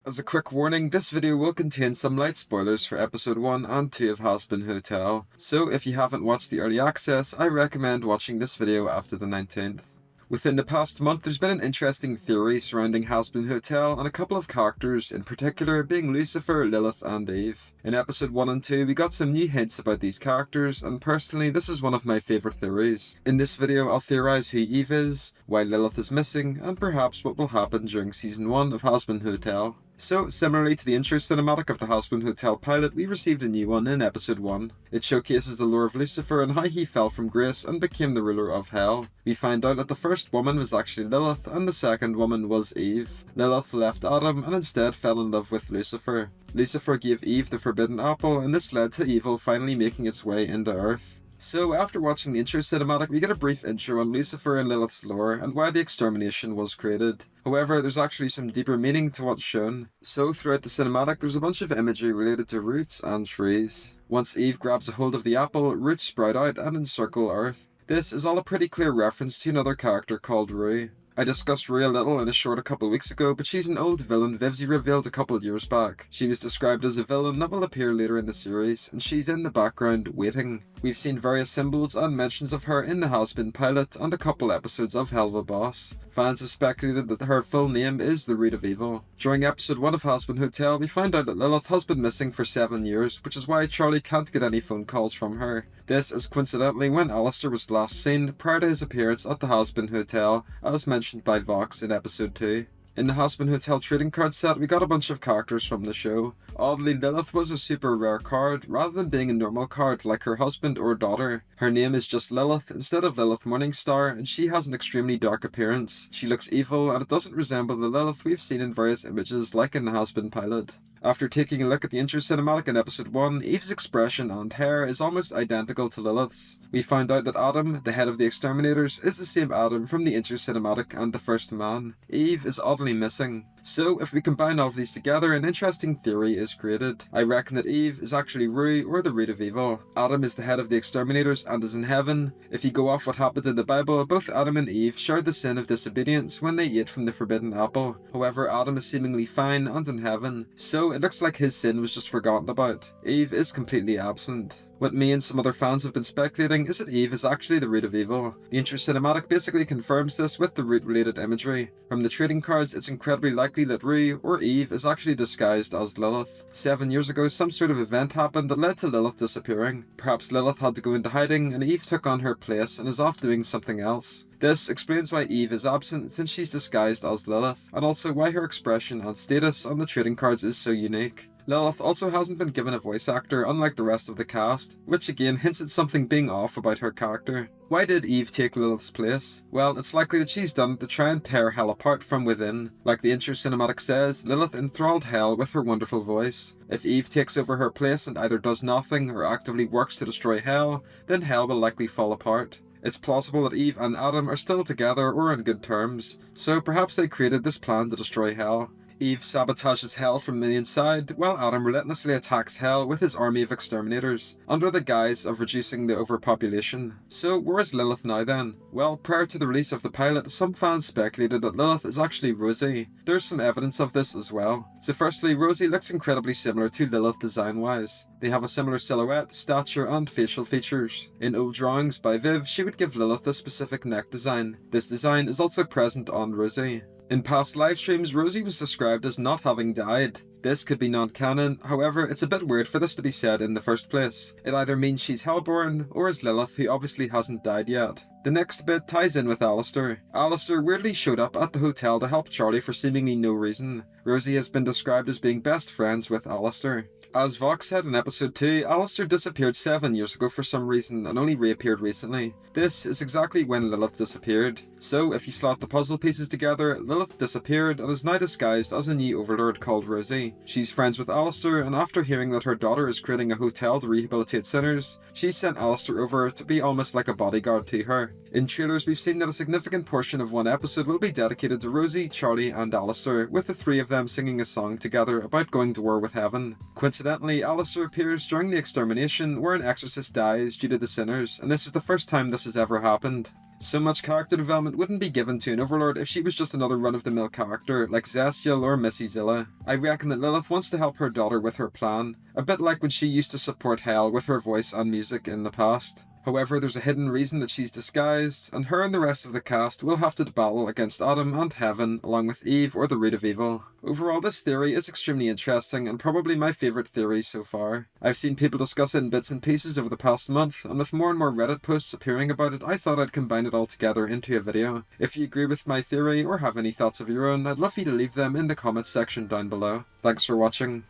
As a quick warning, this video will contain some light spoilers for episode 1 and 2 of Hazbin Hotel, so if you haven't watched the early access, I recommend watching this video after the 19th. Within the past month, there's been an interesting theory surrounding Hazbin Hotel and a couple of characters, in particular being Lucifer, Lilith and Eve. In episode 1 and 2, we got some new hints about these characters, and personally this is one of my favourite theories. In this video I'll theorise who Eve is, why Lilith is missing, and perhaps what will happen during season 1 of Hazbin Hotel. So, similarly to the intro cinematic of the Hazbin Hotel pilot, we received a new one in episode 1. It showcases the lore of Lucifer and how he fell from grace and became the ruler of hell. We find out that the first woman was actually Lilith and the second woman was Eve. Lilith left Adam and instead fell in love with Lucifer. Lucifer gave Eve the forbidden apple, and this led to evil finally making its way into Earth. So, after watching the intro cinematic, we get a brief intro on Lucifer and Lilith's lore and why the extermination was created. However, there's actually some deeper meaning to what's shown. So, throughout the cinematic, there's a bunch of imagery related to roots and trees. Once Eve grabs a hold of the apple, roots sprout out and encircle Earth. This is all a pretty clear reference to another character called Rue. I discussed Rue a little in a short a couple weeks ago, but she's an old villain Vivzy revealed a couple years back. She was described as a villain that will appear later in the series, and she's in the background waiting. We've seen various symbols and mentions of her in the Hazbin pilot and a couple episodes of Hell of a Boss. Fans have speculated that her full name is the Root of Evil. During episode 1 of Hazbin Hotel, we find out that Lilith has been missing for 7 years, which is why Charlie can't get any phone calls from her. This is coincidentally when Alistair was last seen prior to his appearance at the Hazbin Hotel, as mentioned by Vox in episode 2. In the Hazbin Hotel trading card set, we got a bunch of characters from the show. Oddly, Lilith was a super rare card, rather than being a normal card like her husband or daughter. Her name is just Lilith instead of Lilith Morningstar, and she has an extremely dark appearance. She looks evil, and it doesn't resemble the Lilith we've seen in various images like in the Hazbin pilot. After taking a look at the intro cinematic in episode 1, Eve's expression and hair is almost identical to Lilith's. We find out that Adam, the head of the exterminators, is the same Adam from the intro cinematic and the first man. Eve is oddly missing. So, if we combine all of these together, an interesting theory is created. I reckon that Eve is actually Rue, or the root of evil. Adam is the head of the exterminators and is in heaven. If you go off what happened in the Bible, both Adam and Eve shared the sin of disobedience when they ate from the forbidden apple. However, Adam is seemingly fine and in heaven, so it looks like his sin was just forgotten about. Eve is completely absent. What me and some other fans have been speculating is that Eve is actually the root of evil. The intro cinematic basically confirms this with the root related imagery. From the trading cards, it's incredibly likely that Rue, or Eve, is actually disguised as Lilith. 7 years ago, some sort of event happened that led to Lilith disappearing. Perhaps Lilith had to go into hiding and Eve took on her place and is off doing something else. This explains why Eve is absent since she's disguised as Lilith, and also why her expression and status on the trading cards is so unique. Lilith also hasn't been given a voice actor unlike the rest of the cast, which again hints at something being off about her character. Why did Eve take Lilith's place? Well, it's likely that she's done it to try and tear hell apart from within. Like the intro cinematic says, Lilith enthralled hell with her wonderful voice. If Eve takes over her place and either does nothing or actively works to destroy hell, then hell will likely fall apart. It's plausible that Eve and Adam are still together or on good terms, so perhaps they created this plan to destroy hell. Eve sabotages hell from the inside, while Adam relentlessly attacks hell with his army of exterminators, under the guise of reducing the overpopulation. So where is Lilith now then? Well, prior to the release of the pilot, some fans speculated that Lilith is actually Rosie. There's some evidence of this as well. So firstly, Rosie looks incredibly similar to Lilith design-wise. They have a similar silhouette, stature and facial features. In old drawings by Viv, she would give Lilith a specific neck design. This design is also present on Rosie. In past livestreams, Rosie was described as not having died. This could be non-canon, however it's a bit weird for this to be said in the first place. It either means she's Hellborn, or is Lilith who obviously hasn't died yet. The next bit ties in with Alistair. Alistair weirdly showed up at the hotel to help Charlie for seemingly no reason. Rosie has been described as being best friends with Alistair. As Vox said in episode 2, Alistair disappeared 7 years ago for some reason and only reappeared recently. This is exactly when Lilith disappeared. So if you slot the puzzle pieces together, Lilith disappeared and is now disguised as a new overlord called Rosie. She's friends with Alistair, and after hearing that her daughter is creating a hotel to rehabilitate sinners, she sent Alistair over to be almost like a bodyguard to her. In trailers, we've seen that a significant portion of one episode will be dedicated to Rosie, Charlie and Alistair, with the three of them singing a song together about going to war with heaven. Coincidentally, Alistair appears during the extermination where an exorcist dies due to the sinners, and this is the first time this has ever happened. So much character development wouldn't be given to an overlord if she was just another run-of-the-mill character like Zestial or Missy Zilla. I reckon that Lilith wants to help her daughter with her plan, a bit like when she used to support Hel with her voice and music in the past. However, there's a hidden reason that she's disguised, and her and the rest of the cast will have to battle against Adam and Heaven along with Eve or the root of evil. Overall, this theory is extremely interesting and probably my favourite theory so far. I've seen people discuss it in bits and pieces over the past month, and with more and more Reddit posts appearing about it, I thought I'd combine it all together into a video. If you agree with my theory or have any thoughts of your own, I'd love for you to leave them in the comments section down below. Thanks for watching.